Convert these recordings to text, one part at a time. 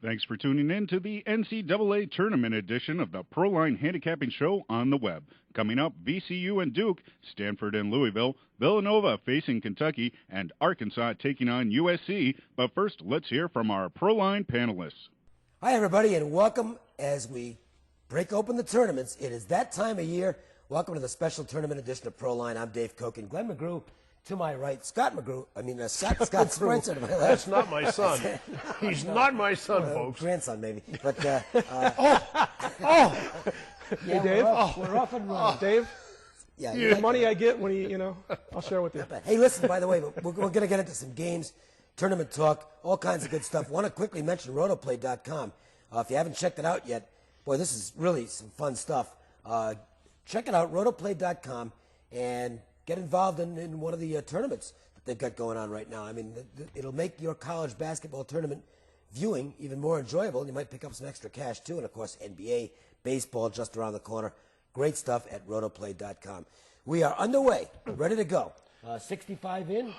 Thanks for tuning in to the NCAA Tournament edition of the Proline Handicapping Show on the web. Coming up, VCU and Duke, Stanford and Louisville, Villanova facing Kentucky, and Arkansas taking on USC. But first, let's hear from our Proline panelists. Hi, everybody, and welcome as we break open the tournaments. It is that time of year. Welcome to the special tournament edition of Proline. I'm Dave Koch, and Glenn McGrew to my right. Scott Spreitzer to my left. That's not my son. He's not my son, folks. Grandson, maybe. But Hey, yeah, Dave. We're off and running. Dave. Yeah, The money I get when I'll share with you. Hey, listen, by the way, we're going to get into some games, tournament talk, all kinds of good stuff. Want to quickly mention rotoplay.com. If you haven't checked it out yet, boy, this is really some fun stuff. Check it out, rotoplay.com, and get involved in one of the tournaments that they've got going on right now. I mean, it'll make your college basketball tournament viewing even more enjoyable. You might pick up some extra cash, too. And, of course, NBA, baseball just around the corner. Great stuff at rotoplay.com. We are underway, ready to go. 65 in,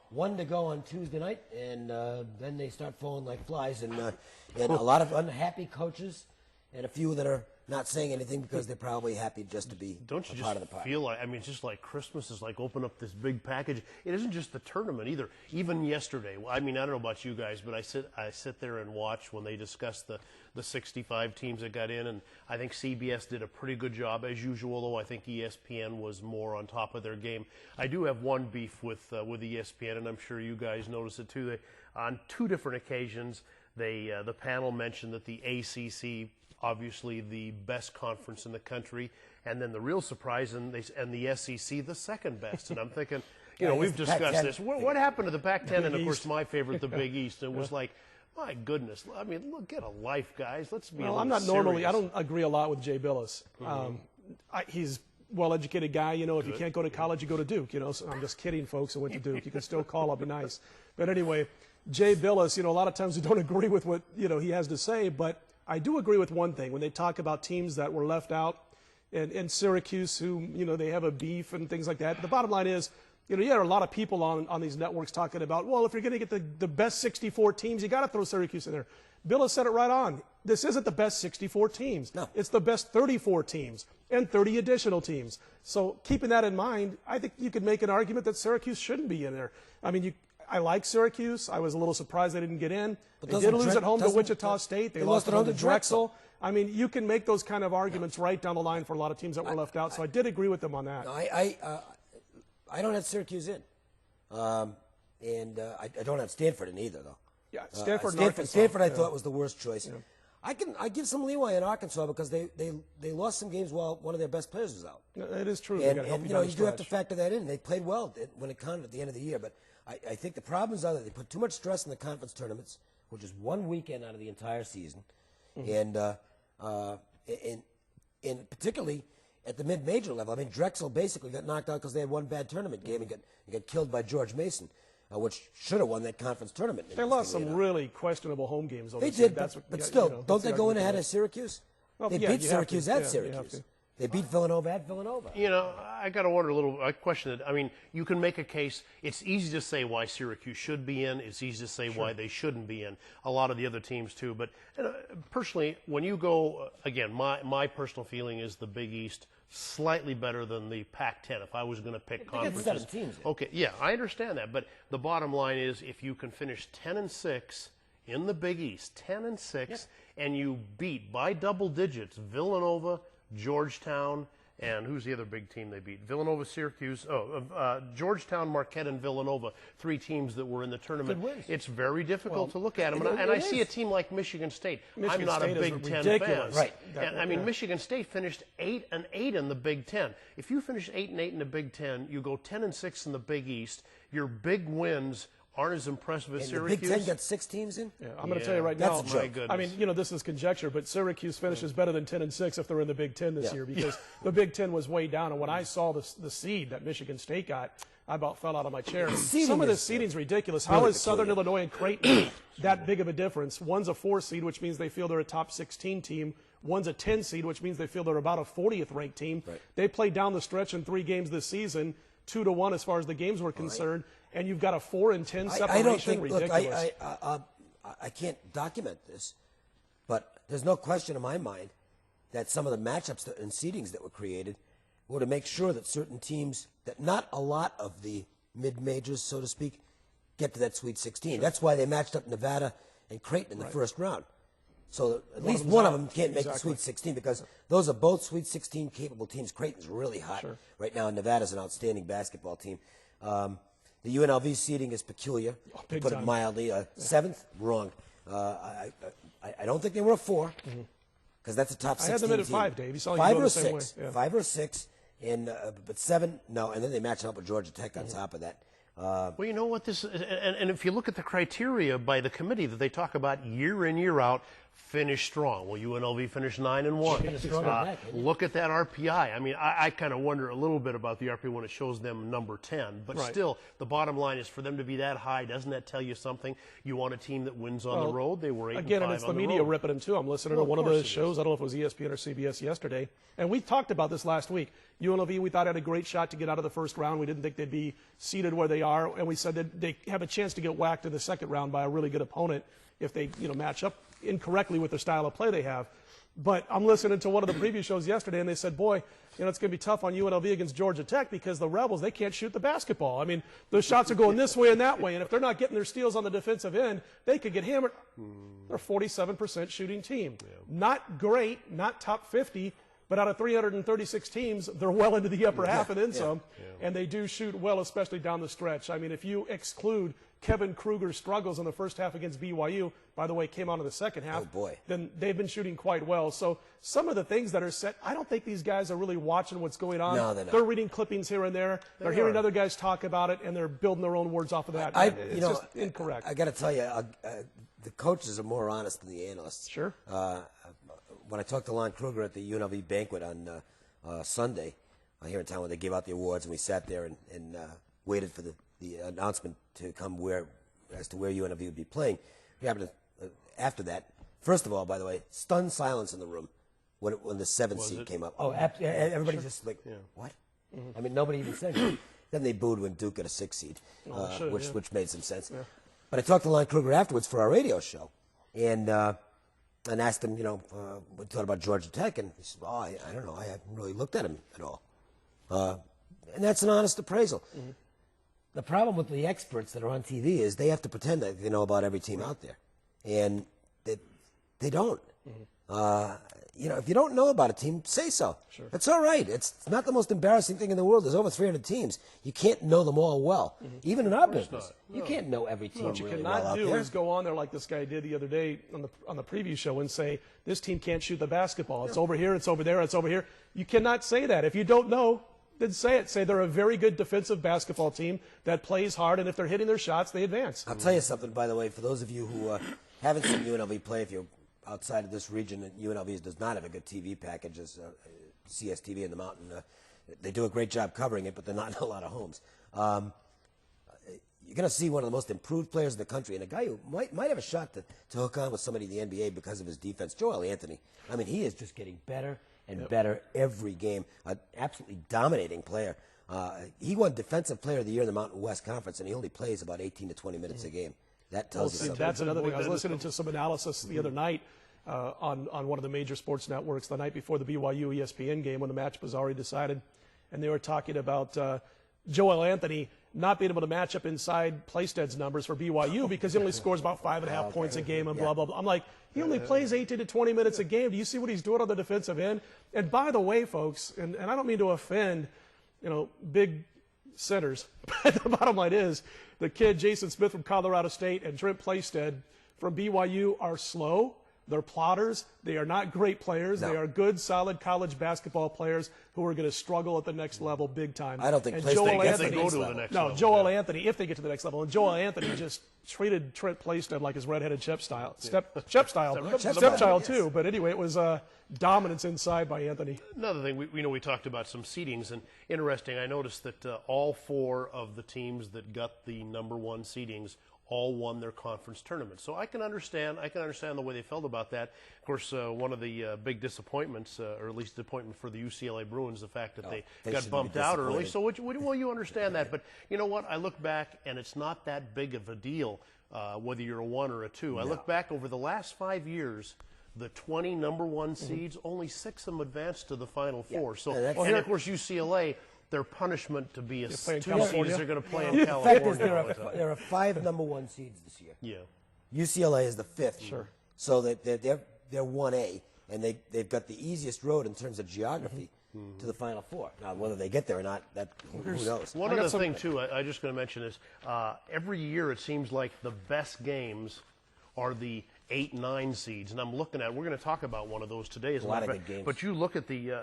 1 to go on Tuesday night, and then they start falling like flies. And a lot of unhappy coaches and a few that are not saying anything because they're probably happy just to be Don't you part of the just party. feel like, it's just like Christmas is like open up this big package. It isn't just the tournament either. Even yesterday, I don't know about you guys, but I sit there and watch when they discuss the 65 teams that got in, and I think CBS did a pretty good job as usual, though I think ESPN was more on top of their game. I do have one beef with ESPN, and I'm sure you guys noticed it too. On 2 different occasions, the panel mentioned that the ACC, obviously the best conference in the country, and then the real surprise, and the SEC, the second best. And I'm thinking, we've discussed this. What happened to the Pac-10 and, of course, my favorite, the Big East? It was like, my goodness. Look, get a life, guys. Let's be a little I'm not serious. normally, I don't agree a lot with Jay Billis. He's a well-educated guy. If you can't go to college, you go to Duke. So I'm just kidding, folks. I went to Duke. You can still call. I'll be nice. But anyway, Jay Billis, a lot of times we don't agree with what, he has to say, but I do agree with one thing. When they talk about teams that were left out and Syracuse, who, they have a beef and things like that. The bottom line is, you have a lot of people on these networks talking about, well, if you're going to get the best 64 teams, you got to throw Syracuse in there. Bill has said it right on. This isn't the best 64 teams. No. It's the best 34 teams and 30 additional teams. So keeping that in mind, I think you could make an argument that Syracuse shouldn't be in there. I like Syracuse. I was a little surprised they didn't get in. But they did lose at home to Wichita State. They lost at home to Drexel. You can make those kind of arguments right down the line for a lot of teams that were left out. So I did agree with them on that. I don't have Syracuse in. And I don't have Stanford in either, though. Yeah, Stanford I thought was the worst choice. Yeah. I give some leeway in Arkansas because they lost some games while one of their best players was out. It is true. And you do have to factor that in. They played well when it counted at the end of the year, but I think the problems are that they put too much stress in the conference tournaments, which is one weekend out of the entire season, and particularly at the mid-major level. Drexel basically got knocked out because they had one bad tournament game and got killed by George Mason, which should have won that conference tournament. They lost some really questionable home games. They did, but still, don't they go in ahead of Syracuse? Well, they beat Syracuse at Syracuse. They beat Villanova at Villanova. I got to wonder a little. I question it. You can make a case. It's easy to say why Syracuse should be in. It's easy to say why they shouldn't be in. A lot of the other teams too. But personally, when you go again, my personal feeling is the Big East slightly better than the Pac-10. If I was going to pick conferences, 7 teams. Okay, yeah, I understand that. But the bottom line is, if you can finish 10-6 in the Big East, 10-6, and you beat by double digits Villanova, Georgetown, and who's the other big team they beat? Villanova, Syracuse, Georgetown, Marquette, and Villanova, 3 teams that were in the tournament. Good wins. It's very difficult to look at them. And I see a team like Michigan State. I'm not a Big Ten fan. Right. Michigan State finished 8-8 in the Big Ten. If you finish 8-8 in the Big Ten, you go 10-6 in the Big East, your big wins aren't as impressive as Syracuse. The Big Ten got 6 teams in? Yeah, I'm going to tell you right now. That's a joke. This is conjecture, but Syracuse finishes better than 10-6 if they're in the Big Ten this year because the Big Ten was way down. And when I saw the seed that Michigan State got, I about fell out of my chair. Some of the seeding's ridiculous. How is Southern Illinois and Creighton that big of a difference? One's a 4 seed, which means they feel they're a top 16 team. One's a 10 seed, which means they feel they're about a 40th ranked team. Right. They played down the stretch in 3 games this season, 2-1 as far as the games were concerned. And you've got a 4 and 10 separation. I don't think. Ridiculous. Look, I can't document this, but there's no question in my mind that some of the matchups and seedings that were created were to make sure that certain teams, that not a lot of the mid-majors, so to speak, get to that Sweet 16. Sure. That's why they matched up Nevada and Creighton in the first round. So at least one of them can't make the Sweet 16 because those are both Sweet 16 capable teams. Creighton's really hot right now, and Nevada's an outstanding basketball team. The UNLV seeding is peculiar, to put it mildly. Seventh, wrong. I don't think they were a 4, because that's a top 16 I had them at team. 5, Dave. You saw 5 or the same 6. way. Yeah. 5 or 6, and but 7, no. And then they match up with Georgia Tech on top of that. Well, you know what this, and if you look at the criteria by the committee that they talk about year in, year out, finish strong. Well, UNLV finished 9-1. Look at that RPI. I mean, I kind of wonder a little bit about the RPI when it shows them number 10, but still, the bottom line is for them to be that high, doesn't that tell you something? You want a team that wins on the road. They were 8-5 again, and it's the media ripping them too. I'm listening to one of the shows. I don't know if it was ESPN or CBS yesterday, and we talked about this last week. UNLV, we thought had a great shot to get out of the first round. We didn't think they'd be seated where they are, and we said that they have a chance to get whacked in the second round by a really good opponent if they, match up incorrectly with the style of play they have. But I'm listening to one of the preview shows yesterday, and they said, boy, it's going to be tough on UNLV against Georgia Tech because the Rebels, they can't shoot the basketball. I mean, the shots are going this way and that way, and if they're not getting their steals on the defensive end, they could get hammered. They're a 47% shooting team. Not great, not top 50, but out of 336 teams, they're well into the upper half and then some, and they do shoot well, especially down the stretch. I mean, if you exclude Kevin Kruger's struggles in the first half against BYU, by the way, came on in the second half, then they've been shooting quite well. So some of the things that are set, I don't think these guys are really watching what's going on. No, they're not. They're reading clippings here and there. They're hearing other guys talk about it, and they're building their own words off of that. It's just incorrect. I got to tell you, the coaches are more honest than the analysts. Sure. When I talked to Lon Kruger at the UNLV banquet on Sunday here in town, when they gave out the awards, and we sat there and waited for the announcement to come as to where UNLV would be playing. We happened to, after that, first of all, by the way, stunned silence in the room when the 7th seed came up. Oh, everybody just like, what? I mean, nobody even said it. Then they booed when Duke got a 6 seed, which made some sense. Yeah. But I talked to Lon Kruger afterwards for our radio show, and asked him, what he thought about Georgia Tech, and he said, "Oh, I don't know. I haven't really looked at him at all." And that's an honest appraisal. The problem with the experts that are on TV is they have to pretend that they know about every team out there, and they don't. If you don't know about a team, say so. Sure. It's all right. It's not the most embarrassing thing in the world. There's over 300 teams. You can't know them all well. Even in our business, you can't know every team What you really cannot well out do there. is go on there like this guy did the other day on the preview show and say, this team can't shoot the basketball. It's over here, it's over there, it's over here. You cannot say that. If you don't know, then say it. Say they're a very good defensive basketball team that plays hard, and if they're hitting their shots, they advance. I'll tell you something, by the way, for those of you who haven't seen UNLV play, if you're outside of this region, UNLV does not have a good TV package as CSTV in the mountain. They do a great job covering it, but they're not in a lot of homes. You're going to see one of the most improved players in the country, and a guy who might have a shot to hook on with somebody in the NBA because of his defense, Joel Anthony. I mean, he is just getting better and better every game. An absolutely dominating player. He won Defensive Player of the Year in the Mountain West Conference, and he only plays about 18 to 20 minutes a game. That tells you something. That's another thing. I was listening to some analysis the other night on one of the major sports networks the night before the BYU ESPN game when the match was already decided, and they were talking about Joel Anthony not being able to match up inside Playstead's numbers for BYU because he only scores about 5.5 points a game and blah, blah, blah. I'm like, he only plays 18 to 20 minutes a game. Do you see what he's doing on the defensive end? And by the way, folks, and I don't mean to offend, big centers, but the bottom line is the kid, Jason Smith from Colorado State and Trent Playstead from BYU are slow. They're plotters. They are not great players. No. They are good, solid college basketball players who are going to struggle at the next level big time. I don't think they go to the next level. No, Joel Anthony, if they get to the next level. And Joel Anthony just treated Trent Playstead like his redheaded stepchild too. But anyway, it was dominance inside by Anthony. Another thing, we talked about some seedings, and interesting, I noticed that all 4 of the teams that got the number 1 seedings all won their conference tournament. So I can understand the way they felt about that. Of course, one of the big disappointments, or at least disappointment for the UCLA Bruins, the fact that they got bumped out early. So well, you understand that. But you know what? I look back, and it's not that big of a deal. whether you're a 1 or a 2. I look back over the last 5 years, the 20 number 1 seeds, only 6 of them advanced to the Final Four. So, and of course, UCLA, their punishment to be a 2 seed is they're going to play in California. The fact is there are 5 number 1 seeds this year. Yeah. UCLA is the 5th. Sure. So that they're 1A, and they've got the easiest road in terms of geography to the Final Four. Now, whether they get there or not, who knows? One other thing, too, I'm just going to mention is every year it seems like the best games are the 8, 9 seeds, and I'm looking at. We're going to talk about one of those today. As a lot of good games. But you look at the.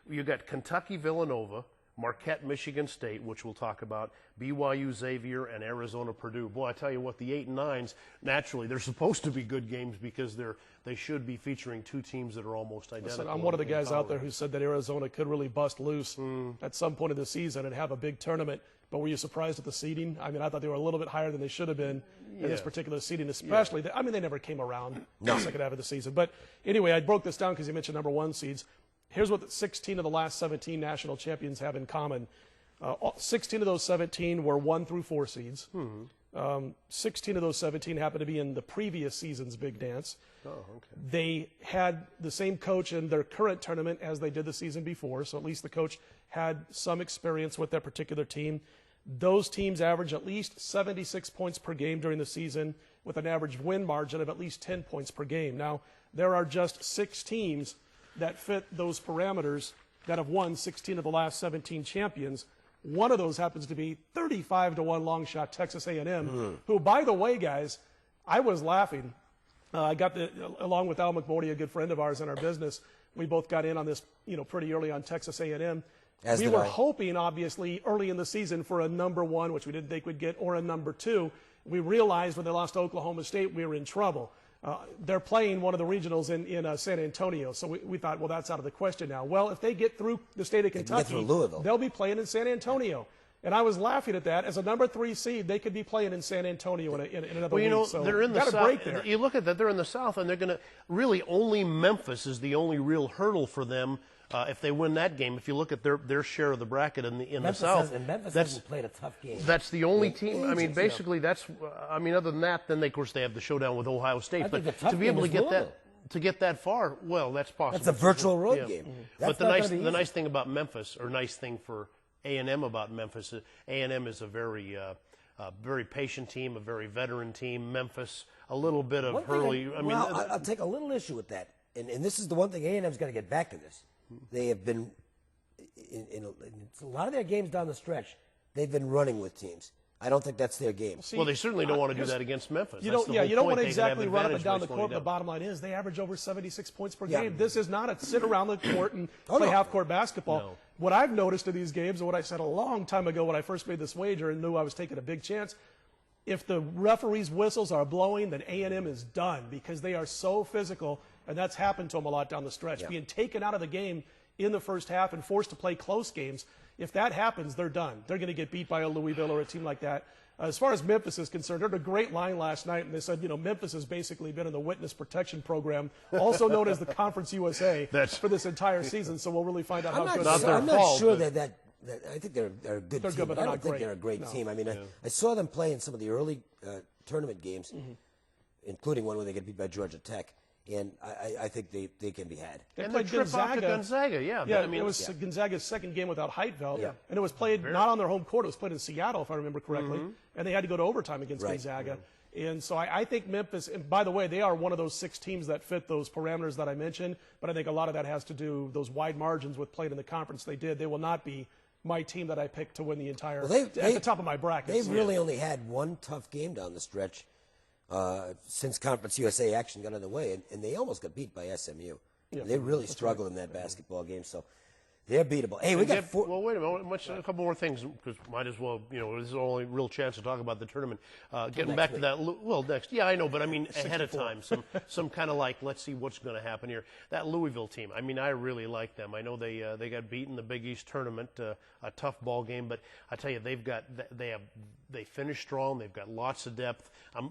You got Kentucky, Villanova, Marquette, Michigan State, which we'll talk about, BYU, Xavier, and Arizona, Purdue. Boy, I tell you what, the 8 and 9s, naturally, they're supposed to be good games because they should be featuring 2 teams that are almost identical. Listen, I'm one of the guys out there who said that Arizona could really bust loose at some point of the season and have a big tournament. But were you surprised at the seeding? I mean, I thought they were a little bit higher than they should have been in this particular seeding, especially. They never came around in the second half of the season. But anyway, I broke this down because you mentioned number 1 seeds. Here's what 16 of the last 17 national champions have in common. 16 of those 17 were 1 through 4 seeds. 16 of those 17 happened to be in the previous season's big dance. Oh, okay. They had the same coach in their current tournament as they did the season before, so at least the coach had some experience with that particular team. Those teams average at least 76 points per game during the season with an average win margin of at least 10 points per game. Now, there are just 6 teams that fit those parameters that have won 16 of the last 17 champions. One of those happens to be 35-1 long shot Texas A&M, who, by the way, guys, I was laughing. I got along with Al McMorty, a good friend of ours in our business. We both got in on this, pretty early on Texas A&M. We were hoping, obviously, early in the season for a number 1, which we didn't think we'd get, or a number 2. We realized when they lost to Oklahoma State, we were in trouble. They're playing one of the regionals in San Antonio, so we thought, well, that's out of the question now. Well, if they get through the state of Kentucky, they'll be playing in San Antonio. And I was laughing at that. As a number 3 seed, they could be playing in San Antonio in another week. So they're in the South. Break there. You look at that; they're in the South, and they're going to really only Memphis is the only real hurdle for them. If they win that game, if you look at their share of the bracket in the South, Memphis hasn't played a tough game. That's the only team. I mean, basically, that's. I mean, other than that, then of course they have the showdown with Ohio State. But to be able to get that far, well, that's possible. That's a virtual road game. But the nice thing about Memphis, or nice thing for A&M about Memphis, A&M is a very patient team, a very veteran team. Memphis, a little bit of Hurley. I'll take a little issue with that, and this is the one thing A&M's got to get back to this. They have been, in a lot of their games down the stretch, they've been running with teams. I don't think that's their game. Well, they certainly don't want to do that against Memphis. You don't want to exactly run up and down the court, but the bottom line is they average over 76 points per game. This is not a sit around the court and play half-court basketball. No. What I've noticed in these games, and what I said a long time ago when I first made this wager and knew I was taking a big chance, if the referees' whistles are blowing, then A&M is done because they are so physical, and that's happened to them a lot down the stretch. Being taken out of the game in the first half and forced to play close games, if that happens, they're done. They're going to get beat by a Louisville or a team like that. As far as Memphis is concerned, they had a great line last night, and they said, Memphis has basically been in the witness protection program, also known as the Conference USA, for this entire season, so we'll really find out how good they are. I'm not sure that I think they're a good team. Good, I don't think they're a great team. I mean, I saw them play in some of the early tournament games, including one where they get beat by Georgia Tech. And I think they can be had. They and played the trip off to Gonzaga, it was Gonzaga's second game without Heitveld, and it was played not on their home court. It was played in Seattle, if I remember correctly, and they had to go to overtime against Gonzaga. And so I think Memphis, and by the way, they are one of those 6 teams that fit those parameters that I mentioned, but I think a lot of that has to do those wide margins with playing in the conference they did. They will not be my team that I picked to win the entire, at the top of my bracket. They've really only had one tough game down the stretch. Since Conference USA action got underway, and they almost got beat by SMU. They really struggled in that basketball game, so they're beatable. Hey, we got 4. Well, wait a minute. A couple more things, because might as well, this is the only real chance to talk about the tournament. Getting back to that, next. Yeah, I know, but I mean ahead of time, some kind of like, let's see what's going to happen here. That Louisville team, I mean, I really like them. I know they got beaten in the Big East tournament, a tough ball game, but I tell you, they finished strong. They've got lots of depth.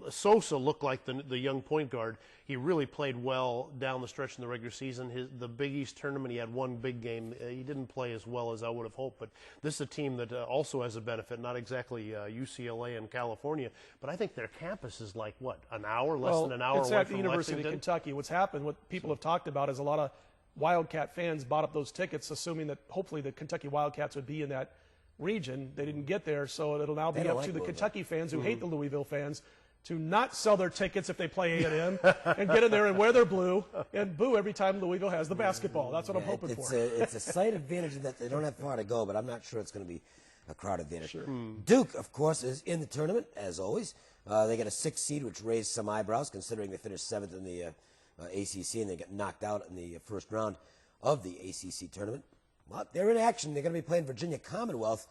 Sosa looked like the young point guard. he really played well down the stretch in the regular season. The Big East tournament, he had one big game. He didn't play as well as I would have hoped, but this is a team that also has a benefit, not exactly UCLA and California, but I think their campus is like, what, an hour, less than an hour it's away at from the University Lexington? of Kentucky. What's happened, what people have talked about is a lot of Wildcat fans bought up those tickets, assuming that hopefully the Kentucky Wildcats would be in that region. They didn't get there, so it'll now be up to the Kentucky fans who hate the Louisville fans to not sell their tickets if they play A&M and get in there and wear their blue and boo every time Louisville has the basketball. That's what I'm hoping for. It's a slight advantage that they don't have far to go, but I'm not sure it's going to be a crowd advantage. Sure. Duke, of course, is in the tournament, as always. They got a 6th seed, which raised some eyebrows, considering they finished 7th in the ACC and they got knocked out in the first round of the ACC tournament. Well, they're in action. They're going to be playing Virginia Commonwealth,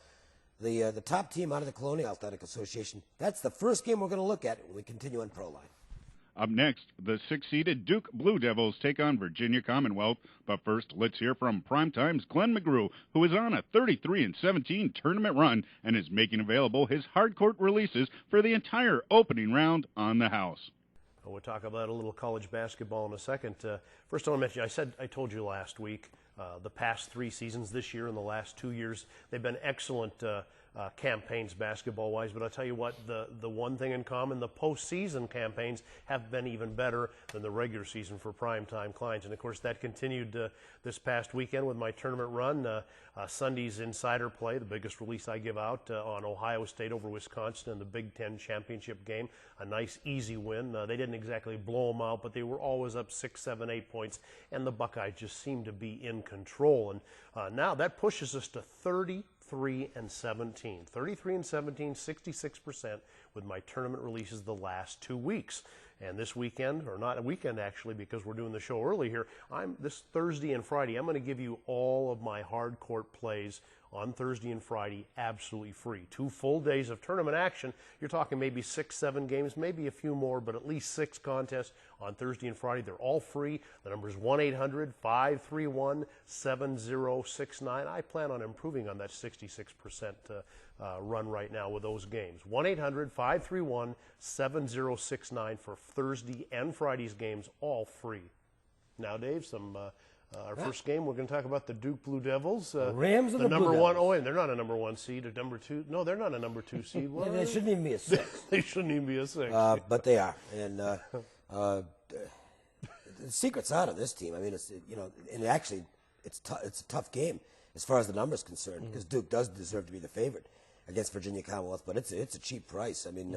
the top team out of the Colonial Athletic Association. That's the first game we're going to look at when we continue on Proline. Up next, the 6-seeded Duke Blue Devils take on Virginia Commonwealth. But first, let's hear from Primetime's Glenn McGrew, who is on a 33-17 tournament run and is making available his hardcourt releases for the entire opening round on the house. We'll talk about a little college basketball in a second. First, I want to mention, I told you last week, the past 3 seasons this year and the last 2 years, they've been excellent campaigns basketball-wise. But I'll tell you what, the one thing in common, the postseason campaigns have been even better than the regular season for primetime clients. And, of course, that continued this past weekend with my tournament run. Sunday's Insider Play, the biggest release I give out on Ohio State over Wisconsin in the Big Ten championship game. A nice, easy win. They didn't exactly blow them out, but they were always up 6, 7, 8 points, and the Buckeyes just seemed to be in control. And now that pushes us to 33-17. 33-17, 66% with my tournament releases the last 2 weeks. And this weekend, or not a weekend actually, because we're doing the show early here, this Thursday and Friday, I'm going to give you all of my hard court plays on Thursday and Friday absolutely free. 2 full days of tournament action. You're talking maybe 6, 7 games, maybe a few more, but at least 6 contests on Thursday and Friday. They're all free. The number is 1-800-531-7069. I plan on improving on that 66% run right now with those games. 1-800-531-7069 for Thursday and Friday's games, all free. Now, Dave, our first game, we're going to talk about the Duke Blue Devils. Rams of the number Blue one. Devils. Oh, and they're not a number 1 seed or number 2. No, they're not a number 2 seed. Yeah, they shouldn't even be a 6. They shouldn't even be a 6. But they are. And the secret's out of this team. I mean, and actually, it's a tough game as far as the numbers concerned, because Duke does deserve to be the favorite against Virginia Commonwealth, but it's a cheap price. I mean,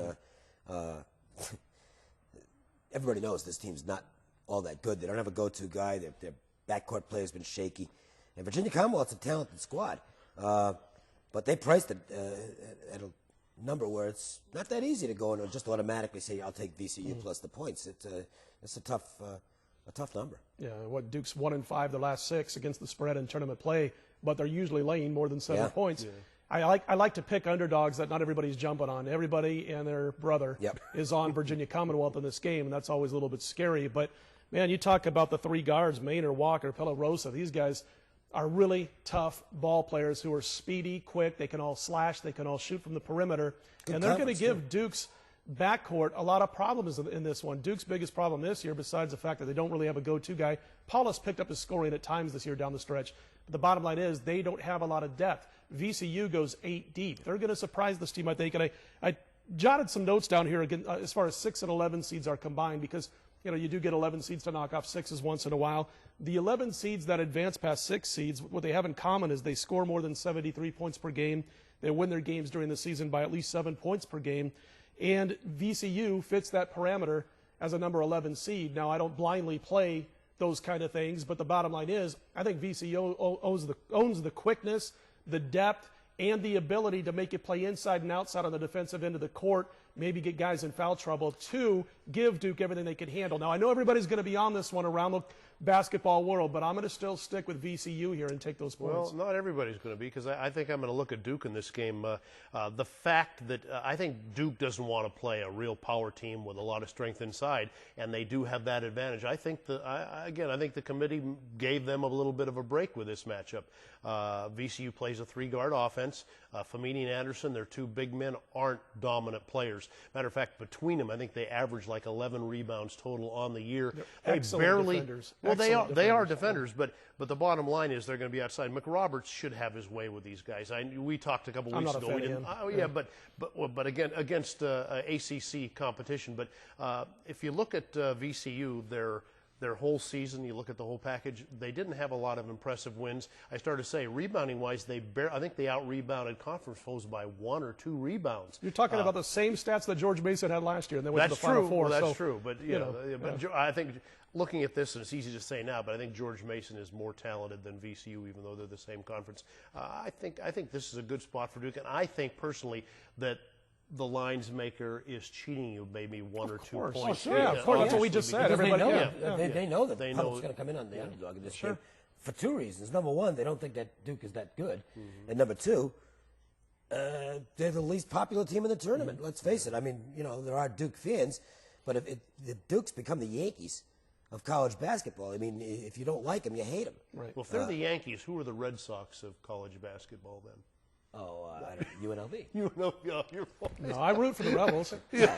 everybody knows this team's not all that good. They don't have a go-to guy. Their backcourt play has been shaky. And Virginia Commonwealth's a talented squad. But they priced it at a number where it's not that easy to go and just automatically say, I'll take VCU plus the points. It's a tough number. Yeah, Duke's 1-5 the last 6 against the spread in tournament play, but they're usually laying more than 7 points. Yeah. I like to pick underdogs that not everybody's jumping on. Everybody and their brother is on Virginia Commonwealth in this game, and that's always a little bit scary. But, man, you talk about the 3 guards, Maynard, Walker, Pelarosa. These guys are really tough ball players who are speedy, quick. They can all slash. They can all shoot from the perimeter. And they're going to give Duke's backcourt a lot of problems in this one. Duke's biggest problem this year, besides the fact that they don't really have a go-to guy, Paulus picked up his scoring at times this year down the stretch. But the bottom line is they don't have a lot of depth. VCU goes 8 deep. They're going to surprise this team, I think. And I jotted some notes down here again, as far as 6 and 11 seeds are combined, because you do get 11 seeds to knock off 6s once in a while. The 11 seeds that advance past 6 seeds, what they have in common is they score more than 73 points per game. They win their games during the season by at least 7 points per game. And VCU fits that parameter as a number 11 seed. Now, I don't blindly play those kind of things, but the bottom line is I think VCU owns the quickness, the depth, and the ability to make it play inside and outside on the defensive end of the court, maybe get guys in foul trouble, to give Duke everything they can handle. Now, I know everybody's going to be on this one around the basketball world, but I'm going to still stick with VCU here and take those points. Well, not everybody's going to be, because I think I'm going to look at Duke in this game. The fact that I think Duke doesn't want to play a real power team with a lot of strength inside, and they do have that advantage. I think I think the committee gave them a little bit of a break with this matchup. VCU plays a 3-guard offense. Famini and Anderson, their 2 big men, aren't dominant players. defenders. Matter of fact, between them, I think they average like 11 rebounds total on the year. They're excellent defenders. Well, they are Excellent defenders, but the bottom line is they're going to be outside. McRoberts should have his way with these guys. We talked a couple I'm weeks not a ago. fan We of didn't. him. Oh yeah, but again against ACC competition. But if you look at VCU, their whole season, you look at the whole package, they didn't have a lot of impressive wins. I started to say, rebounding-wise, I think they out-rebounded conference foes by 1 or 2 rebounds. You're talking about the same stats that George Mason had last year, and they went to the Final Four. Well, that's so, true. But I think looking at this, and it's easy to say now, but I think George Mason is more talented than VCU, even though they're the same conference. I think this is a good spot for Duke, and I think personally that the lines maker is cheating you maybe 1 or 2 points. Oh, sure. Yeah, of course. That's what we just said. Because Everybody, they know that They the know public's going to come in on the underdog in this game for 2 reasons. Number one, they don't think that Duke is that good, and number two, they're the least popular team in the tournament. Let's face it. I mean, there are Duke fans, but if the Dukes become the Yankees of college basketball, I mean, if you don't like them, you hate them. Right. Well, if they're the Yankees, who are the Red Sox of college basketball then? Oh, UNLV. You know, you're No, I root for the Rebels. It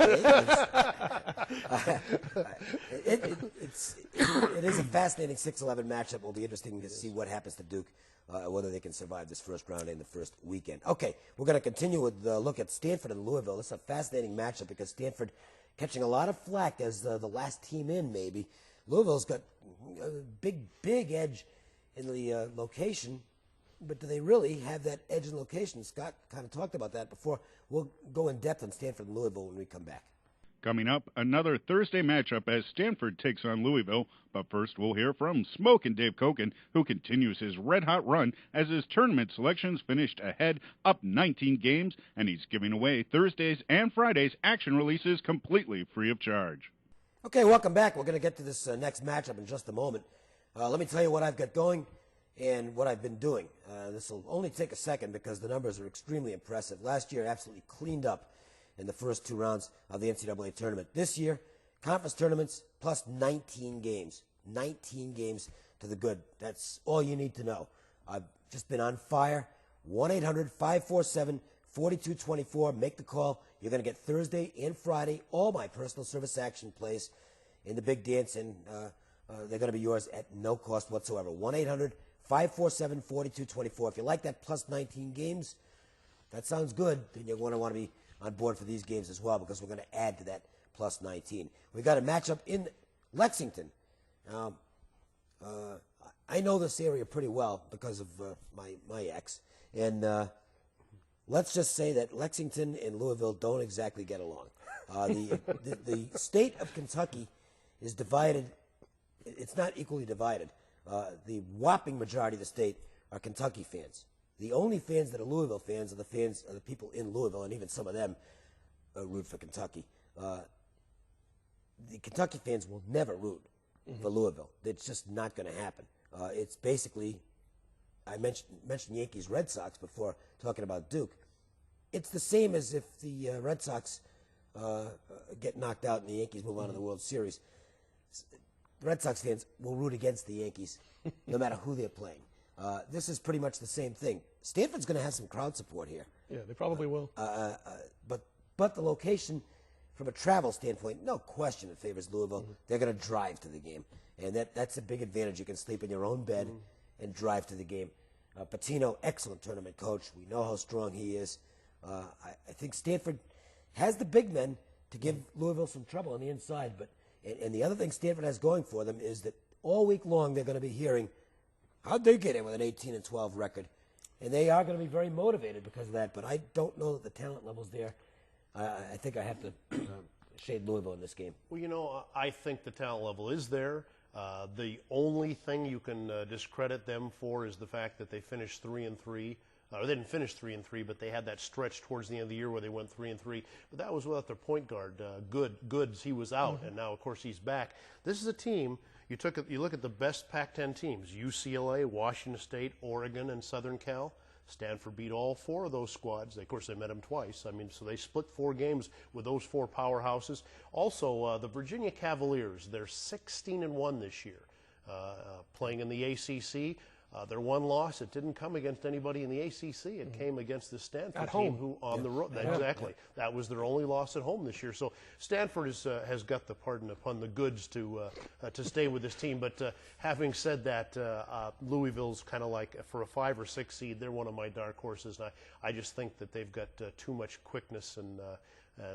is a fascinating 6-11 matchup. Will be interesting to see what happens to Duke, whether they can survive this first round in the first weekend. Okay, we're going to continue with the look at Stanford and Louisville. This is a fascinating matchup because Stanford catching a lot of flack as the last team in, maybe. Louisville's got a big edge in the location. But do they really have that edge in location? Scott kind of talked about that before. We'll go in depth on Stanford and Louisville when we come back. Coming up, another Thursday matchup as Stanford takes on Louisville. But first, we'll hear from Smoke and Dave Koken, who continues his red-hot run as his tournament selections finished ahead, up 19 games, and he's giving away Thursdays and Fridays action releases completely free of charge. Okay, welcome back. We're going to get to this next matchup in just a moment. Let me tell you what I've got going and what I've been doing. This will only take a second because the numbers are extremely impressive. Last year, absolutely cleaned up in the first 2 rounds of the NCAA tournament. This year, conference tournaments plus 19 games. 19 games to the good. That's all you need to know. I've just been on fire. 1-800-547-4224. Make the call. You're going to get Thursday and Friday all my personal service action plays in the big dance, and they're going to be yours at no cost whatsoever. 1-800-547-4224. If you like that plus 19 games, that sounds good. Then you're going to want to be on board for these games as well because we're going to add to that plus 19. We got a matchup in Lexington. Now, I know this area pretty well because of my ex, and let's just say that Lexington and Louisville don't exactly get along. The state of Kentucky is divided. It's not equally divided. The whopping majority of the state are Kentucky fans. The only fans that are Louisville fans are the people in Louisville, and even some of them root for Kentucky. The Kentucky fans will never root for Louisville. It's just not going to happen. It's basically, I mentioned Yankees Red Sox before talking about Duke. It's the same as if the Red Sox get knocked out and the Yankees move on to the World Series. The Red Sox fans will root against the Yankees no matter who they're playing. This is pretty much the same thing. Stanford's going to have some crowd support here. Yeah, they probably will. But the location, from a travel standpoint, no question it favors Louisville. They're going to drive to the game, and that's a big advantage. You can sleep in your own bed and drive to the game. Patino, excellent tournament coach. We know how strong he is. I think Stanford has the big men to give Louisville some trouble on the inside. And the other thing Stanford has going for them is that all week long they're going to be hearing, how'd they get in with an 18-12 record? And they are going to be very motivated because of that. But I don't know that the talent level's there. I think I have to shade Louisville in this game. Well, I think the talent level is there. The only thing you can discredit them for is the fact that they finished 3-3. Or they didn't finish 3-3, but they had that stretch towards the end of the year where they went 3-3. But that was without their point guard, Goods. He was out, and now of course he's back. This is a team. You look at the best Pac-10 teams: UCLA, Washington State, Oregon, and Southern Cal. Stanford beat all 4 of those squads. Of course, they met them twice. I mean, so they split 4 games with those 4 powerhouses. Also, the Virginia Cavaliers, they're 16-1 this year, playing in the ACC. Their one loss, it didn't come against anybody in the ACC. It came against the Stanford team who on the road. Exactly. That was their only loss at home this year. So Stanford has got the pardon upon the goods to stay with this team. But having said that, Louisville's kind of like for a 5 or 6 seed. They're one of my dark horses, and I just think that they've got too much quickness and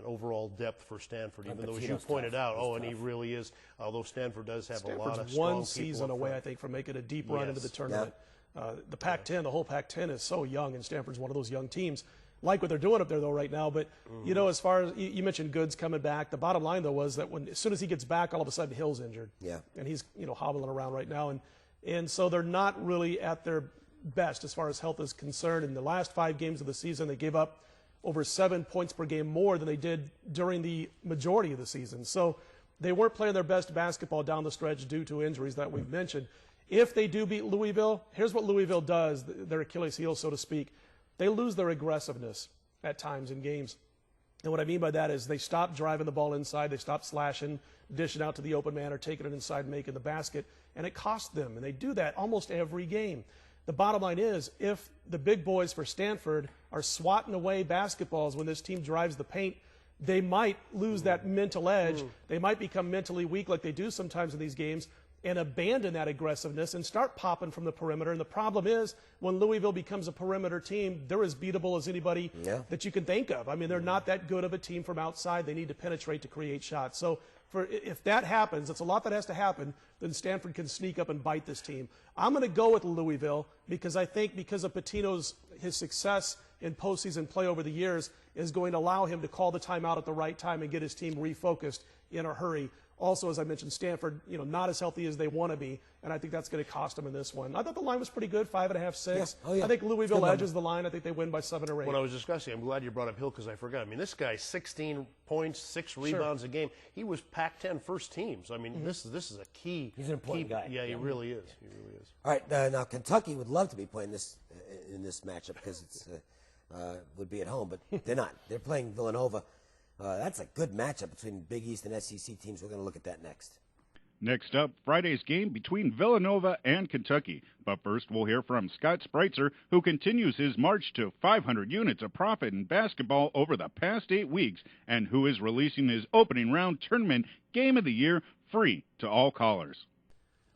overall depth for Stanford, even though, as you pointed out, and he really is, although Stanford does have a lot of strong one season people away, I think, from making a deep run into the tournament. The Pac-10, the whole Pac-10 is so young, and Stanford's one of those young teams. Like what they're doing up there, though, right now. But, you know, as far as you mentioned Goods coming back, the bottom line, though, was that as soon as he gets back, all of a sudden Hill's injured. Yeah. And he's, hobbling around right now. And so they're not really at their best as far as health is concerned. In the last 5 games of the season, they gave up over 7 points per game more than they did during the majority of the season. So they weren't playing their best basketball down the stretch due to injuries that we've mentioned. If they do beat Louisville, here's what Louisville does, their Achilles heel, so to speak. They lose their aggressiveness at times in games. And what I mean by that is they stop driving the ball inside, they stop slashing, dishing out to the open man, or taking it inside and making the basket, and it costs them. And they do that almost every game. The bottom line is, if the big boys for Stanford are swatting away basketballs when this team drives the paint, they might lose that mental edge. They might become mentally weak like they do sometimes in these games and abandon that aggressiveness and start popping from the perimeter. And the problem is, when Louisville becomes a perimeter team, they're as beatable as anybody that you can think of. I mean, they're not that good of a team from outside. They need to penetrate to create shots. So if that happens, it's a lot that has to happen, then Stanford can sneak up and bite this team. I'm going to go with Louisville because I think because of his success in postseason play over the years is going to allow him to call the timeout at the right time and get his team refocused in a hurry. Also, as I mentioned, Stanford, not as healthy as they want to be, and I think that's going to cost them in this one. I thought the line was pretty good, 5.5, 6. I think Louisville edges the line. I think they win by 7 or 8. When I was discussing, I'm glad you brought up Hill because I forgot. I mean, this guy, 16 points, 6 rebounds a game. He was Pac-10 first team. So, I mean, this is a key. He's an important guy. Yeah, he really is. He really is. All right, now Kentucky would love to be playing this in this matchup because it's would be at home, but they're not. They're playing Villanova. That's a good matchup between Big East and SEC teams. We're going to look at that next. Next up, Friday's game between Villanova and Kentucky. But first, we'll hear from Scott Spreitzer, who continues his march to 500 units of profit in basketball over the past 8 weeks, and who is releasing his opening round tournament game of the year free to all callers.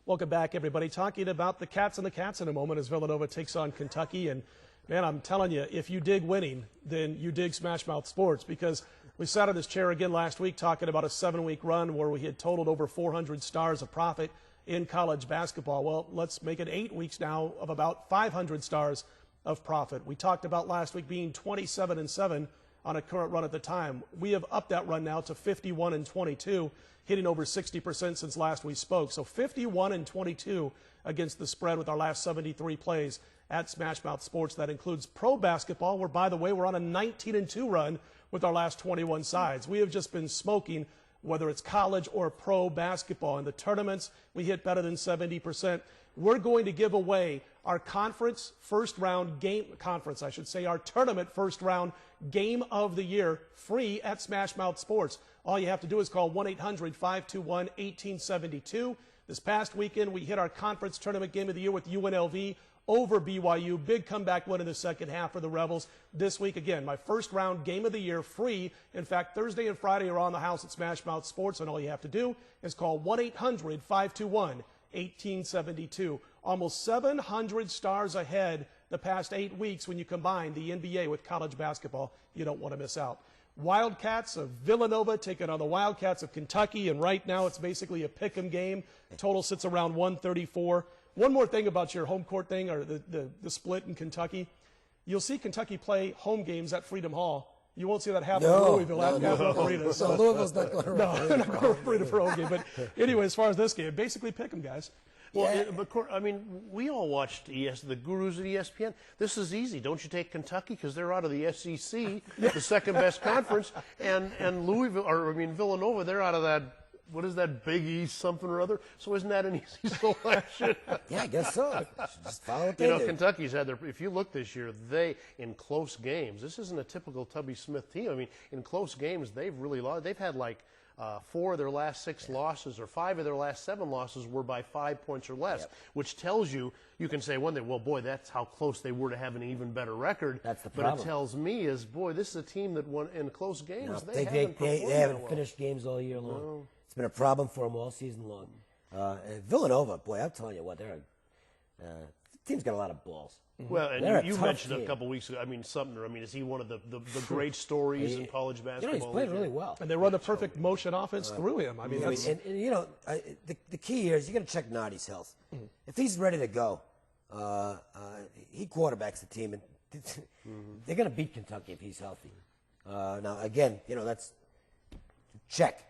Welcome back, everybody. Talking about the Cats and the Cats in a moment as Villanova takes on Kentucky. And, man, I'm telling you, if you dig winning, then you dig Smash Mouth Sports, because we sat in this chair again last week talking about a 7-week run where we had totaled over 400 stars of profit in college basketball. Well, let's make it 8 weeks now of about 500 stars of profit. We talked about last week being 27-7 on a current run at the time. We have upped that run now to 51-22, hitting over 60% since last we spoke. So 51-22 against the spread with our last 73 plays at Smash Mouth Sports. That includes pro basketball, where, by the way, we're on a 19-2 run with our last 21 sides. We have just been smoking, whether it's college or pro basketball. In the tournaments, we hit better than 70%. We're going to give away our conference first round game, our tournament first round game of the year free at Smash Mouth Sports. All you have to do is call 1-800-521-1872. This past weekend, we hit our conference tournament game of the year with UNLV over BYU. Big comeback win in the second half for the Rebels. This week, again, my first round game of the year free. In fact, Thursday and Friday are on the house at Smash Mouth Sports, and all you have to do is call 1-800-521-1872. Almost 700 stars ahead the past 8 weeks when you combine the NBA with college basketball. You don't want to miss out. Wildcats of Villanova taking on the Wildcats of Kentucky, and right now it's basically a pick'em game. Total sits around 134. One more thing about your home court thing, or the split in Kentucky. You'll see Kentucky play home games at Freedom Hall. You won't see that happen in Louisville at Rupp Arena. So Louisville's not going to they're not going to Freedom for home game. But anyway, as far as this game, basically pick them, guys. Well, but I mean, we all watched the gurus at ESPN. This is easy. Don't you take Kentucky because they're out of the SEC, the second best conference, and Villanova, they're out of that. What is that, Big East something or other? So isn't that an easy selection? Yeah, I guess so. Just follow what they do. Kentucky's had their. If you look this year, in close games. This isn't a typical Tubby Smith team. I mean, in close games, they've really lost. They've had like 4 of their last 6 losses, or 5 of their last 7 losses, were by 5 points or less, which tells you, you can say one day, well, boy, that's how close they were to having an even better record. That's the but problem. it tells me is, boy, this is a team that won in close games. No, they haven't well. finished games all year long. No. It's been a problem for them all season long. And Villanova, boy, I'm telling you what, the team's got a lot of balls. Well, They're a and you tough mentioned team. a couple weeks ago, I mean, Sumner, I mean, is he one of the great stories in college basketball? He's playing really well. And they run the perfect motion offense through him. I mean, that's, and the key here is you got to check Nadi's health. If he's ready to go, he quarterbacks the team, and they're going to beat Kentucky if he's healthy. Now, again, that's check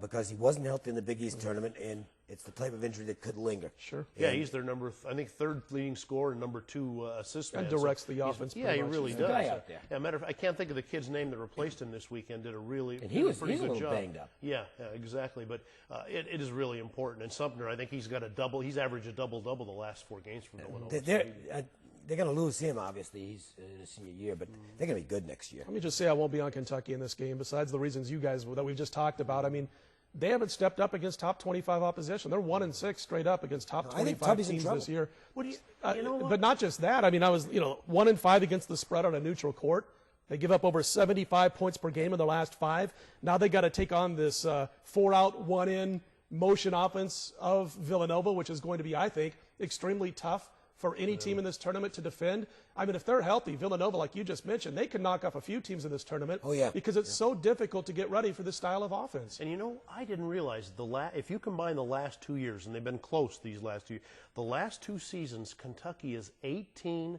because he wasn't healthy in the Big East tournament, and it's the type of injury that could linger. Sure. Yeah, he's their I think 3rd leading scorer and number 2 assist man. and directs the offense. Yeah, he pretty much. really He's a does. guy out there. Yeah, matter of fact, I can't think of the kid's name that replaced him this weekend. Did a really And he was pretty a good little job. banged up. Yeah, exactly. But it is really important. And Sumner, I think he's got a double. He's averaged a double-double the last 4 games for Villanova. They're going to lose him, obviously. He's in his senior year, but they're going to be good next year. Let me just say I won't be on Kentucky in this game, besides the reasons you guys that we've just talked about. I mean, they haven't stepped up against top 25 opposition. They're 1-6 straight up against top I think 25 Tubby's in teams trouble. this year. What do you know what? But not just that. I mean, I was 1-5 against the spread on a neutral court. They give up over 75 points per game in the last 5. Now they got to take on this 4-out, 1-in motion offense of Villanova, which is going to be, I think, extremely tough for any team in this tournament to defend. I mean, if they're healthy, Villanova, like you just mentioned, they can knock off a few teams in this tournament. Oh, yeah. Because it's so difficult to get ready for this style of offense. And I didn't realize if you combine the last 2 years, and they've been close these last 2 years, the last 2 seasons, Kentucky is 18-14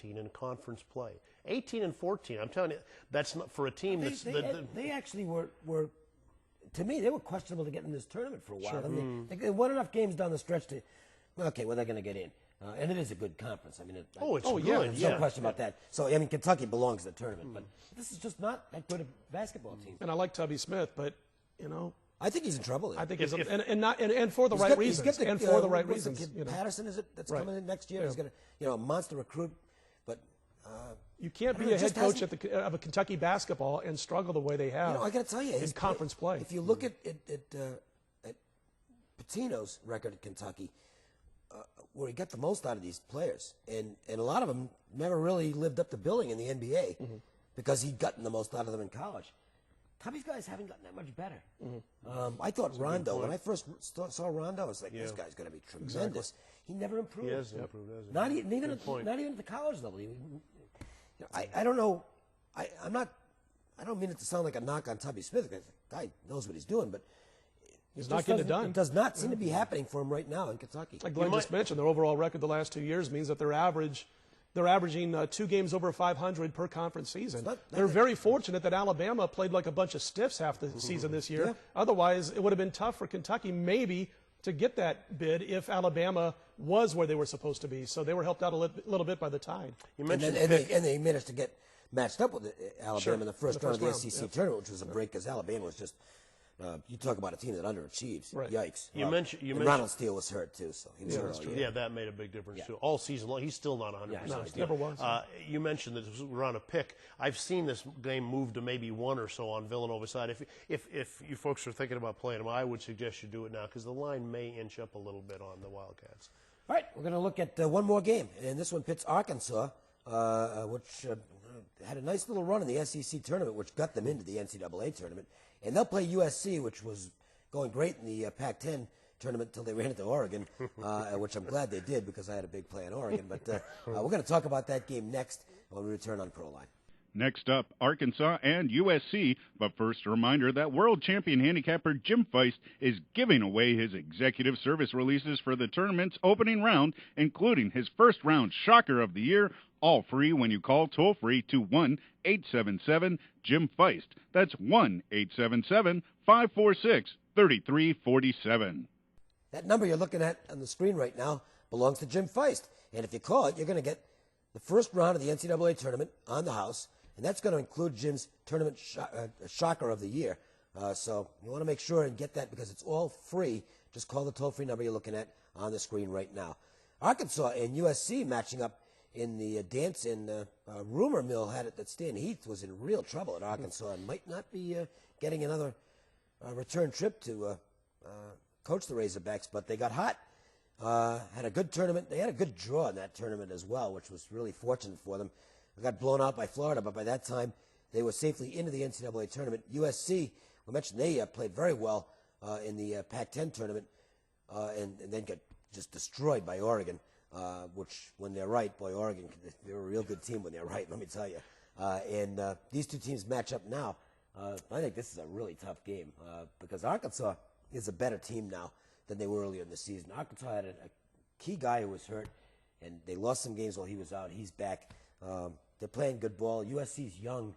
in conference play. 18-14. I'm telling you, that's not for a team that's. They actually were, to me, they were questionable to get in this tournament for a while. I mean, they won enough games down the stretch to, okay, well, they're going to get in. And it is a good conference. I mean, it's good. good. There's no question about that. So, I mean, Kentucky belongs in the tournament, but this is just not that good a basketball team. And I like Tubby Smith, but, I think he's in trouble. I think and for the right reasons. And for the right reasons. Patterson, is it, that's coming in next year? Yeah. He's got a monster recruit, but you can't be a head coach of a Kentucky basketball and struggle the way they have. I got to tell you, in conference play. If you look at Pitino's record at Kentucky, where he got the most out of these players, and a lot of them never really lived up to billing in the NBA because he'd gotten the most out of them in college. Tubby's guys haven't gotten that much better. I thought Rondo, when I first saw Rondo, I was like, this guy's going to be tremendous. Exactly. He never improved. He hasn't improved, has he? Not even at the college level. I don't know. I don't mean it to sound like a knock on Tubby Smith. The guy knows what he's doing, but he's not getting it done. It does not seem to be happening for him right now in Kentucky. Like Glenn just mentioned, their overall record the last 2 years means that they're averaging 2 games over 500 per conference season. They're very fortunate that Alabama played like a bunch of stiffs half the season this year. Yeah. Otherwise, it would have been tough for Kentucky maybe to get that bid if Alabama was where they were supposed to be. So they were helped out a little bit by the Tide. You mentioned and they managed to get matched up with Alabama in the first round of the SEC tournament, which was a break because Alabama was just you talk about a team that underachieves. Right. Yikes. You mentioned Ronald Steele was hurt too, so he was hurt all year. Yeah, that made a big difference too. All season long, he's still not 100%. No, Steele. never was. You mentioned that we're on a pick. I've seen this game move to maybe 1 or so on Villanova's side. If you folks are thinking about playing them, I would suggest you do it now because the line may inch up a little bit on the Wildcats. All right, we're going to look at one more game, and this one pits Arkansas, which had a nice little run in the SEC tournament, which got them into the NCAA tournament, and they'll play USC, which was going great in the Pac-10 tournament until they ran into Oregon, which I'm glad they did because I had a big play on Oregon. But we're going to talk about that game next when we return on Proline. Next up, Arkansas and USC. But first, a reminder that world champion handicapper Jim Feist is giving away his executive service releases for the tournament's opening round, including his first round shocker of the year, all free when you call toll-free to 1-877-JIM-FEIST. That's 1-877-546-3347. That number you're looking at on the screen right now belongs to Jim Feist. And if you call it, you're going to get the first round of the NCAA tournament on the house, and that's going to include Jim's tournament shocker of the year. So you want to make sure and get that because it's all free. Just call the toll-free number you're looking at on the screen right now. Arkansas and USC matching up in the dance, and rumor mill had it that Stan Heath was in real trouble at Arkansas and might not be getting another return trip to coach the Razorbacks, but they got hot. Had a good tournament. They had a good draw in that tournament as well, which was really fortunate for them. They got blown out by Florida, but by that time they were safely into the NCAA tournament. USC, we mentioned they played very well in the Pac-10 tournament and then got just destroyed by Oregon, which when they're right, boy, Oregon, they're a real good team when they're right, let me tell you. And these two teams match up now. I think this is a really tough game because Arkansas is a better team now than they were earlier in the season. Arkansas had a key guy who was hurt, and they lost some games while he was out. He's back. They're playing good ball. USC's young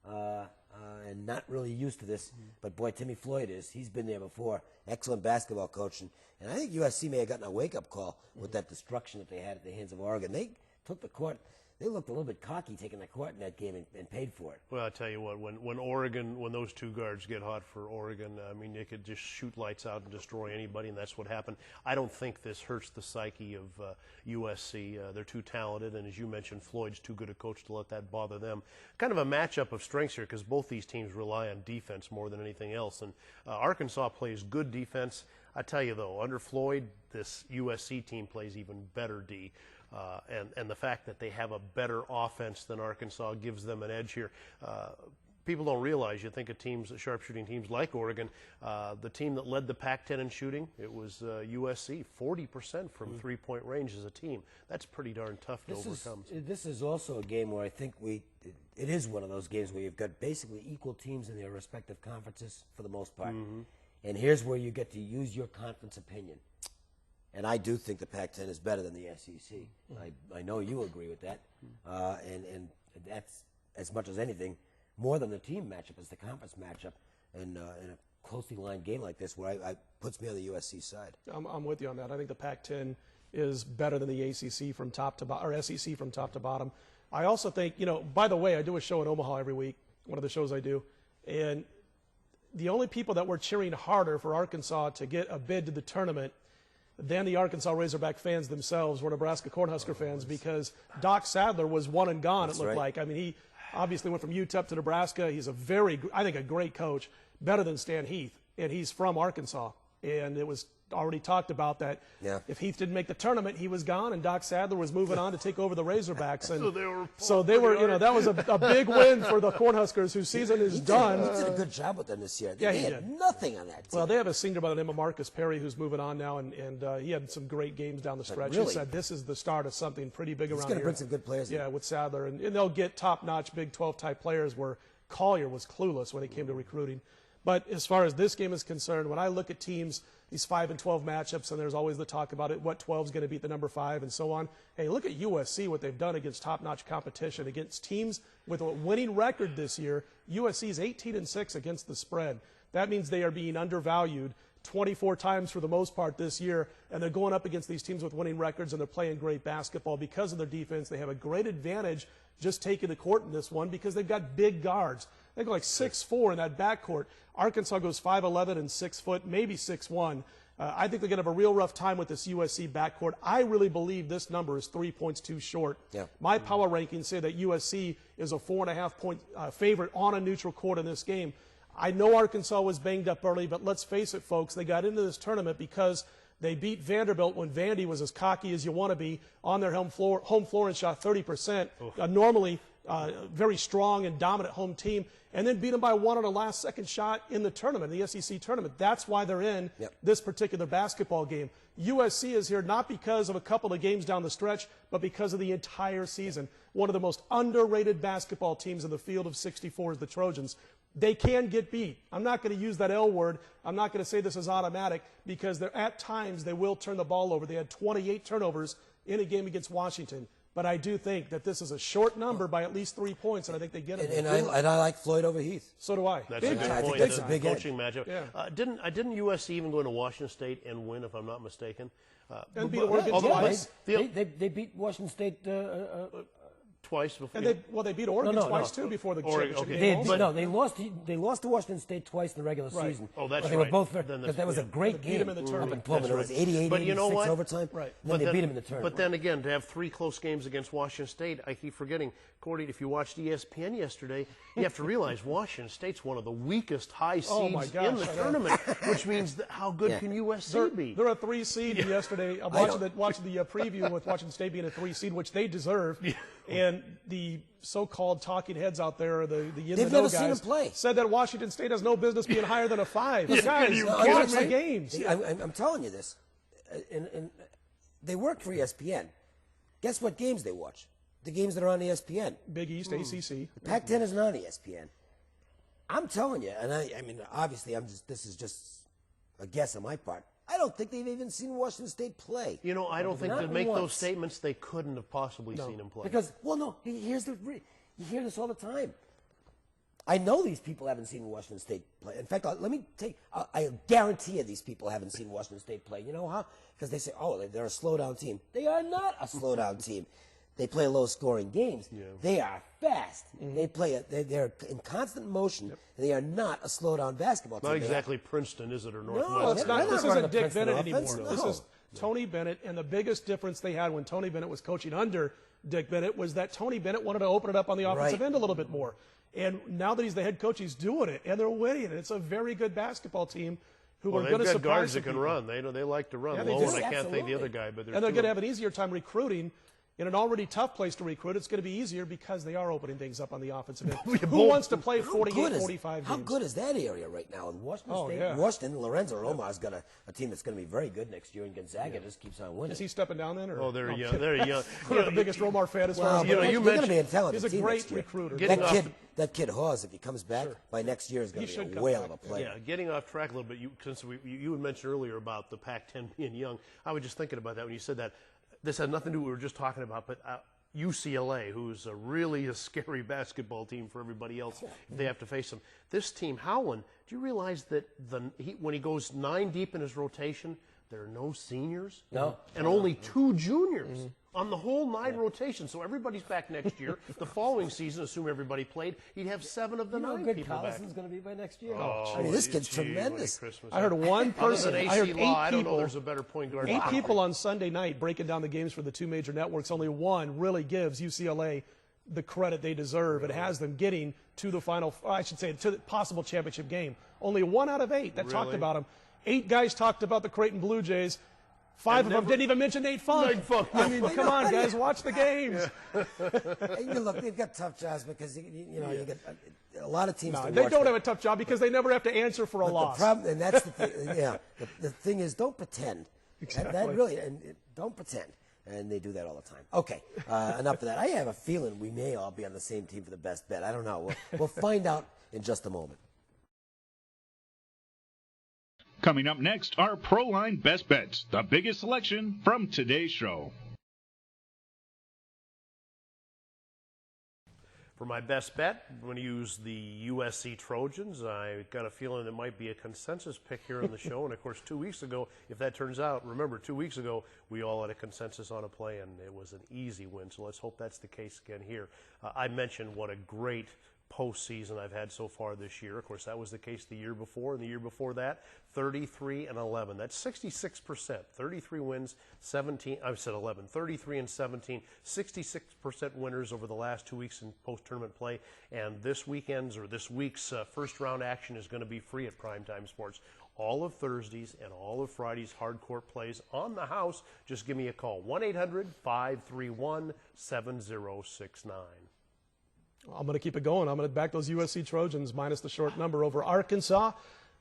and not really used to this, but boy, Timmy Floyd is. He's been there before. Excellent basketball coach, and I think USC may have gotten a wake-up call with that destruction that they had at the hands of Oregon. They took the court. They looked a little bit cocky taking the court in that game and paid for it. Well, I tell you what, when those two guards get hot for Oregon, I mean, they could just shoot lights out and destroy anybody, and that's what happened. I don't think this hurts the psyche of USC. They're too talented, and as you mentioned, Floyd's too good a coach to let that bother them. Kind of a matchup of strengths here because both these teams rely on defense more than anything else, and Arkansas plays good defense. I tell you, though, under Floyd, this USC team plays even better D. And the fact that they have a better offense than Arkansas gives them an edge here. People don't realize, you think of teams, sharpshooting teams like Oregon, the team that led the Pac-10 in shooting, it was USC, 40% from three-point range as a team. That's pretty darn tough to overcome. This is also a game where I think it is one of those games where you've got basically equal teams in their respective conferences for the most part. And here's where you get to use your conference opinion. And I do think the Pac-10 is better than the SEC. I know you agree with that. And that's, as much as anything, more than the team matchup is the conference matchup in a closely lined game like this where I puts me on the USC side. I'm with you on that. I think the Pac-10 is better than the ACC from top to bottom, or SEC from top to bottom. I also think, by the way, I do a show in Omaha every week, one of the shows I do, and the only people that were cheering harder for Arkansas to get a bid to the tournament than the Arkansas Razorback fans themselves were Nebraska Cornhusker fans, because Doc Sadler was one and gone. That's it looked like. I mean, he obviously went from UTEP to Nebraska. He's I think a great coach, better than Stan Heath, and he's from Arkansas. And it was already talked about that if Heath didn't make the tournament, he was gone, and Doc Sadler was moving on to take over the Razorbacks. And so they were, that was a big win for the Cornhuskers, whose season is done. He did a good job with them this year. Yeah, he had nothing on that team. Well, they have a senior by the name of Marcus Perry who's moving on now, and he had some great games down the stretch. Really? He said this is the start of something pretty big around here. He's going to bring some good players in. Yeah, with Sadler. And they'll get top-notch Big 12-type players where Collier was clueless when it came to recruiting. But as far as this game is concerned, when I look at teams, these 5 and 12 matchups, and there's always the talk about it, what 12 is going to beat the number 5 and so on. Hey, look at USC, what they've done against top-notch competition, against teams with a winning record this year. USC is 18-6 against the spread. That means they are being undervalued 24 times for the most part this year, and they're going up against these teams with winning records, and they're playing great basketball because of their defense. They have a great advantage just taking the court in this one because they've got big guards. They go like 6'4" in that backcourt. Arkansas goes 5'11" and 6 foot, maybe 6'1". I think they're going to have a real rough time with this USC backcourt. I really believe this number is 3 points too short. Yeah. My power rankings say that USC is a 4.5-point favorite on a neutral court in this game. I know Arkansas was banged up early, but let's face it, folks, they got into this tournament because they beat Vanderbilt when Vandy was as cocky as you want to be on their home floor and shot 30%. Normally, very strong and dominant home team, and then beat them by 1 on a last-second shot in the tournament, the SEC tournament. That's why they're in this particular basketball game. USC is here not because of a couple of games down the stretch, but because of the entire season. One of the most underrated basketball teams in the field of 64 is the Trojans. They can get beat. I'm not going to use that L word. I'm not going to say this is automatic because at times they will turn the ball over. They had 28 turnovers in a game against Washington. But I do think that this is a short number by at least 3 points, and I think they get it. And I like Floyd over Heath. So do I. That's a good point. That's a big coaching matchup. Yeah. Didn't USC even go into Washington State and win, if I'm not mistaken? And beat Oregon twice. They beat Washington State twice before. And they beat Oregon twice too before the championship game. They lost to Washington State twice in the regular season. Oh, that's but they right. were both because that was a great game. Beat them in the tournament. Up in Pullman. It was 88, but you know 86 what? overtime. Right. And then they beat them in the tournament. But then again, to have 3 close games against Washington State, I keep forgetting, Cordy, if you watched ESPN yesterday, you have to realize Washington State's one of the weakest high seeds in the tournament, which means that how good can USC be? They're a 3 seed yesterday. I'm watching the preview with Washington State being a 3 seed, which they deserve. And the so-called talking heads out there, the never seen them play. said that Washington State has no business being higher than a 5. Guys, watch the games. I'm telling you this. And they work for ESPN. Guess what games they watch? The games that are on ESPN. Big East, ACC. The Pac-10 isn't on ESPN. I'm telling you, and I mean, obviously, this is just a guess on my part. I don't think they've even seen Washington State play. You know, I don't think Not to make once. those statements, they couldn't have possibly seen him play. Because, you hear this all the time. I know these people haven't seen Washington State play. In fact, I guarantee you these people haven't seen Washington State play. You know how? Because they say, oh, they're a slow-down team. They are not a slow-down team. They play low-scoring games. Yeah. They are fast. Mm-hmm. They're in constant motion. Yep. And they are not a slow-down basketball team. Not exactly Princeton, is it, or Northwestern? No, it's not. This isn't Dick Bennett anymore. No. This is Tony Bennett, and the biggest difference they had when Tony Bennett was coaching under Dick Bennett was that Tony Bennett wanted to open it up on the offensive end a little bit more. And now that he's the head coach, he's doing it, and they're winning. And it's a very good basketball team who are going to surprise they've got guards that people. can run. They like to run. Yeah, they Low, do. and I can't think the other guy, but they're going to have an easier time recruiting. In an already tough place to recruit, it's going to be easier because they are opening things up on the offensive end. Who wants to play 48, 45 games? How good is that area right now in Washington State? Yeah. Washington, Lorenzo Romar's got a team that's going to be very good next year, and Gonzaga just keeps on winning. Is he stepping down then? Or? Oh, they're young. They're young. I'm not the biggest Romar fan as far as they're going to be a talented he's a team great next year. recruiter. That kid Hawes, if he comes back by next year, is going to be a whale of a player. Yeah, getting off track a little bit. Since you had mentioned earlier about the Pac-10 being young, I was just thinking about that when you said that. This had nothing to do with what we were just talking about, but UCLA, who's really a scary basketball team for everybody else if they have to face them. This team, Howland, do you realize that when he goes 9 deep in his rotation, there are no seniors? No. And only 2 juniors on the whole 9 rotation. So everybody's back next year. The following season, assume everybody played, he'd have 7 of the 9 good people back. Collison's going to be by next year. Oh, I mean, this kid's tremendous. I heard one person. I heard 8 people. I don't know there's a better point guard. 8 people on Sunday night breaking down the games for the 2 major networks. Only one really gives UCLA the credit they deserve. It has them getting to the final, I should say, to the possible championship game. Only 1 out of 8 that talked about them. 8 guys talked about the Creighton Blue Jays. 5 of them didn't even mention Nate Funk. I mean, come on, guys, watch the games. Look, they've got tough jobs because you get a lot of teams. They don't have a tough job because they never have to answer for a loss. The problem, and that's the thing. Yeah, the thing is, don't pretend. Exactly. That really, don't pretend. And they do that all the time. Okay, enough of that. I have a feeling we may all be on the same team for the best bet. I don't know. We'll find out in just a moment. Coming up next are Proline Best Bets, the biggest selection from today's show. For my best bet, I'm going to use the USC Trojans. I got a feeling it might be a consensus pick here on the show. And, of course, 2 weeks ago, if that turns out, remember, 2 weeks ago, we all had a consensus on a play, and it was an easy win. So let's hope that's the case again here. I mentioned what a great postseason I've had so far this year. Of course, that was the case the year before, and the year before that, 33-11. That's 66%. 33 wins, 17. I said 11. 33 and 17. 66% winners over the last 2 weeks in post-tournament play. And this week's first-round action is going to be free at Primetime Sports. All of Thursdays and all of Fridays hard court plays on the house. Just give me a call. 1-800-531-7069. I'm going to keep it going. I'm going to back those USC Trojans minus the short number over Arkansas.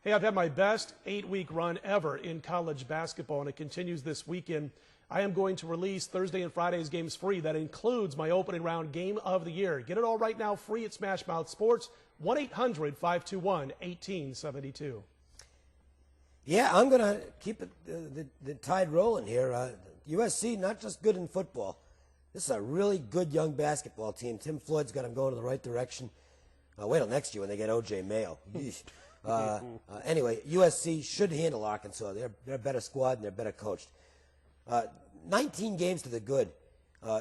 Hey, I've had my best 8-week run ever in college basketball, and it continues this weekend. I am going to release Thursday and Friday's games free. That includes my opening round game of the year. Get it all right now free at Smash Mouth Sports, 1-800-521-1872. Yeah, I'm going to keep the tide rolling here. USC, not just good in football. This is a really good young basketball team. Tim Floyd's got them going in the right direction. Wait till next year when they get O.J. Mayo. Anyway, USC should handle Arkansas. They're a better squad and they're better coached. 19 games to the good.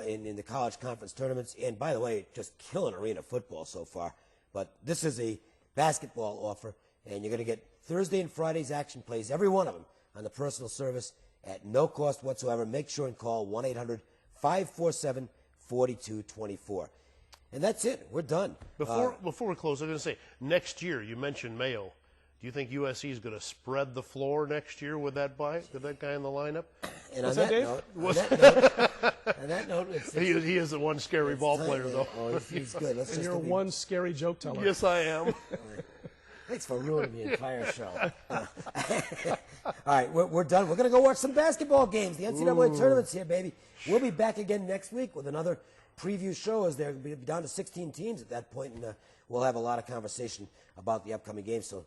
in the college conference tournaments. And by the way, just killing arena football so far. But this is a basketball offer, and you're going to get Thursday and Friday's action plays, every one of them, on the personal service at no cost whatsoever. Make sure and call 1-800-547-4224. And that's it. We're done. Before we close, I'm going to say, next year, you mentioned Mayo. Do you think USC is going to spread the floor next year with that guy in the lineup? And What's on that, Dave? on that note, He is the one scary ball player, though. Oh, he's good. Let's And just you're leave- one scary joke teller. Yes, I am. Thanks for ruining the entire show. All right, we're done. We're going to go watch some basketball games. The NCAA tournament's here, baby. We'll be back again next week with another preview show, as they'll be down to 16 teams at that point, and we'll have a lot of conversation about the upcoming games. So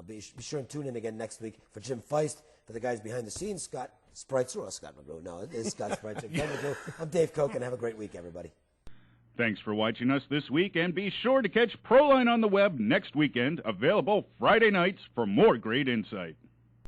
be sure and tune in again next week. For Jim Feist, for the guys behind the scenes, Scott Spreitzer, or Scott McGrew. No, it is Scott Spreitzer. I'm Dave Koch, and have a great week, everybody. Thanks for watching us this week, and be sure to catch Proline on the web next weekend, available Friday nights for more great insight.